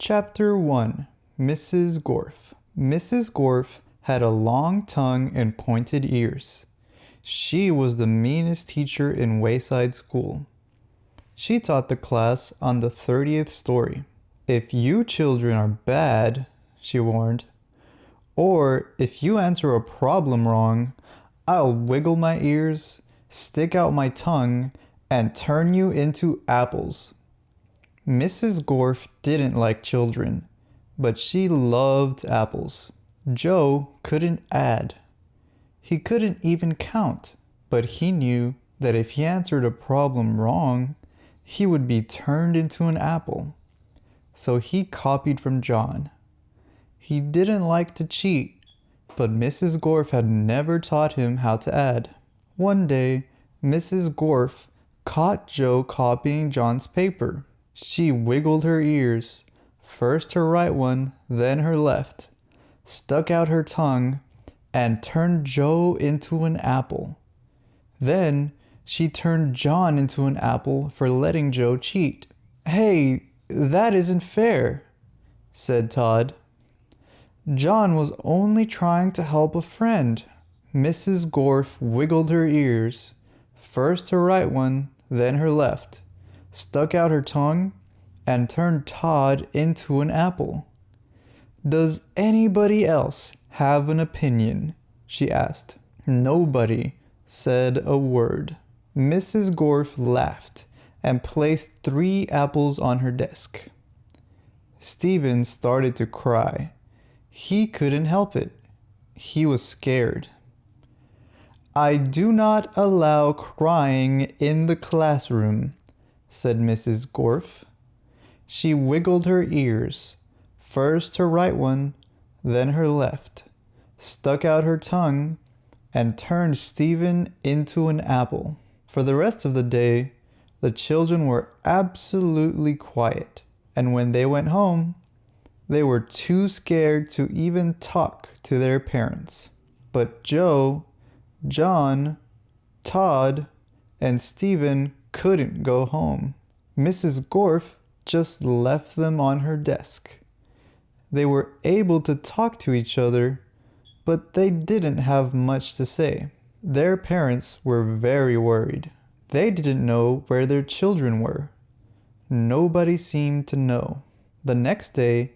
Chapter 1 Mrs. Gorf. Mrs. Gorf had a long tongue and pointed ears. She was the meanest teacher in Wayside School. She taught the class on the 30th story. "If you children are bad," she warned, "or if you answer a problem wrong, I'll wiggle my ears, stick out my tongue, and turn you into apples." Mrs. Gorf didn't like children, but she loved apples. Joe couldn't add. He couldn't even count, but he knew that if he answered a problem wrong, he would be turned into an apple. So he copied from John. He didn't like to cheat, but Mrs. Gorf had never taught him how to add. One day, Mrs. Gorf caught Joe copying John's paper. She wiggled her ears, first her right one, then her left, stuck out her tongue, and turned Joe into an apple. Then she turned John into an apple for letting Joe cheat. "Hey, that isn't fair," said Todd. "John was only trying to help a friend." Mrs. Gorf wiggled her ears, first her right one, then her left, stuck out her tongue, and turned Todd into an apple. "Does anybody else have an opinion?" she asked. Nobody said a word. Mrs. Gorf laughed and placed 3 apples on her desk. Stephen started to cry. He couldn't help it. He was scared. "I do not allow crying in the classroom," said Mrs. Gorf. She wiggled her ears, first her right one, then her left, stuck out her tongue, and turned Stephen into an apple. For the rest of the day, the children were absolutely quiet, and when they went home, they were too scared to even talk to their parents. But Joe, John, Todd, and Stephen couldn't go home. Mrs. Gorf just left them on her desk. They were able to talk to each other, but they didn't have much to say. Their parents were very worried. They didn't know where their children were. Nobody seemed to know. The next day,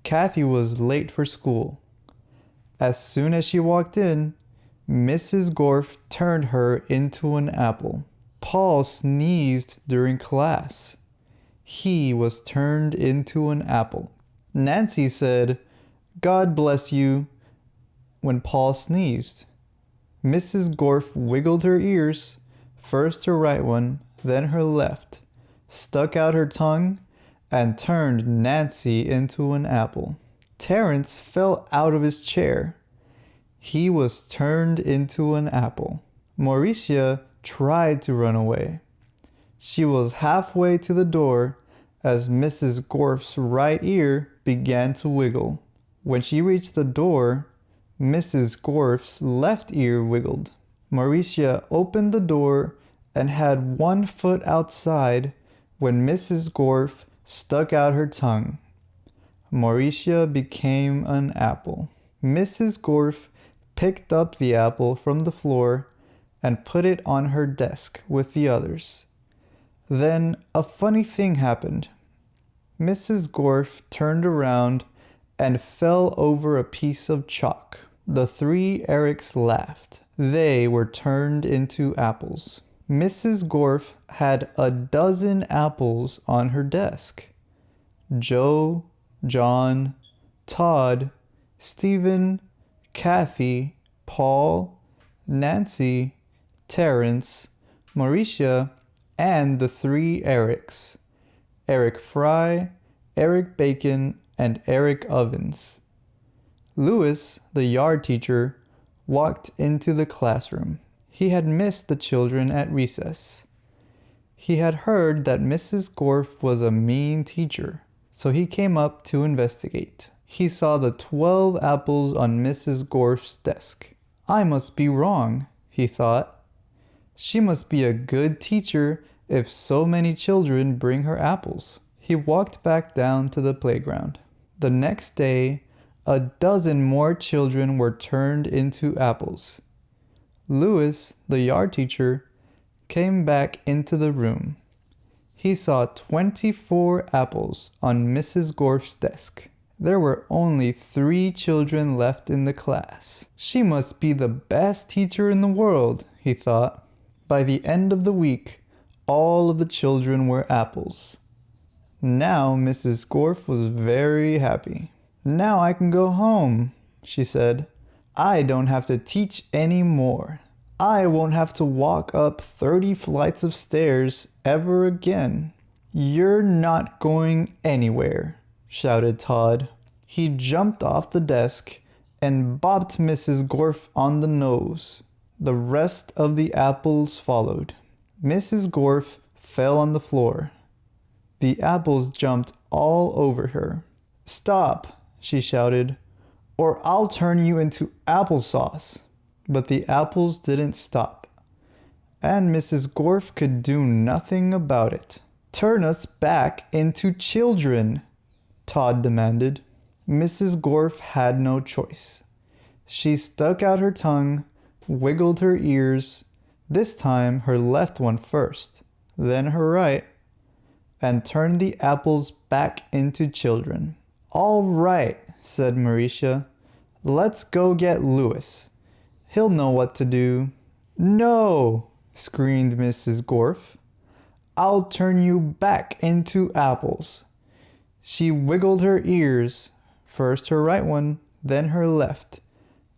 Kathy was late for school. As soon as she walked in, Mrs. Gorf turned her into an apple. Paul sneezed during class. He was turned into an apple. Nancy said, "God bless you," when Paul sneezed. Mrs. Gorf wiggled her ears, first her right one, then her left, stuck out her tongue, and turned Nancy into an apple. Terrence fell out of his chair. He was turned into an apple. Mauricia tried to run away. She was halfway to the door as Mrs. Gorf's right ear began to wiggle. When she reached the door, Mrs. Gorf's left ear wiggled. Mauricia opened the door and had one foot outside when Mrs. Gorf stuck out her tongue. Mauricia became an apple. Mrs. Gorf picked up the apple from the floor and put it on her desk with the others. Then a funny thing happened. Mrs. Gorf turned around and fell over a piece of chalk. The 3 Erics laughed. They were turned into apples. Mrs. Gorf had 12 apples on her desk. Joe, John, Todd, Stephen, Kathy, Paul, Nancy, Terrence, Mauricia, and the 3 Erics: Eric Fry, Eric Bacon, and Eric Ovens. Louis, the yard teacher, walked into the classroom. He had missed the children at recess. He had heard that Mrs. Gorf was a mean teacher, so he came up to investigate. He saw the 12 apples on Mrs. Gorf's desk. "I must be wrong," he thought. "She must be a good teacher if so many children bring her apples." He He walked back down to the playground. The next day, a dozen more children were turned into apples. Louis, the yard teacher, came back into the room. He saw 24 apples on Mrs. Gorf's desk. There were only 3 children left in the class. She must be the best teacher in the world, he thought. By the end of the week, all of the children were apples. Now Mrs. Gorf was very happy. Now I can go home, she said. I don't have to teach anymore. I won't have to walk up 30 flights of stairs ever again. You're not going anywhere, shouted Todd. He jumped off the desk and bopped Mrs. Gorf on the nose. The rest of the apples followed. Mrs. Gorf fell on the floor. The apples jumped all over her. Stop, she shouted, or I'll turn you into applesauce. But the apples didn't stop, and Mrs. Gorf could do nothing about it. Turn us back into children, Todd demanded. Mrs. Gorf had no choice. She stuck out her tongue, wiggled her ears, this time her left one first, then her right, and turned the apples back into children. All right, said Mauricia. Let's go get Louis. He'll know what to do. No, screamed Mrs. Gorf. I'll turn you back into apples. She wiggled her ears, first her right one, then her left,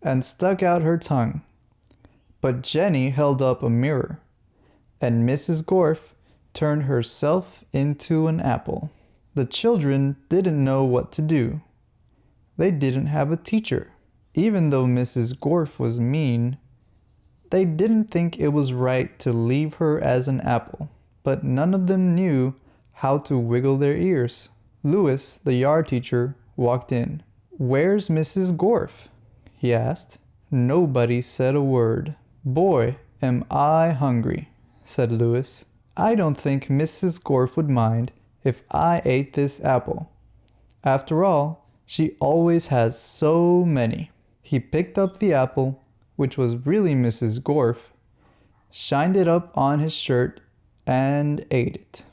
and stuck out her tongue. But Jenny held up a mirror, and Mrs. Gorf turned herself into an apple. The children didn't know what to do. They didn't have a teacher. Even though Mrs. Gorf was mean, they didn't think it was right to leave her as an apple. But none of them knew how to wiggle their ears. Louis, the yard teacher, walked in. Where's Mrs. Gorf? He asked. Nobody said a word. Boy, am I hungry, said Louis. I don't think Mrs. Gorf would mind if I ate this apple. After all, she always has so many. He picked up the apple, which was really Mrs. Gorf, shined it up on his shirt, and ate it.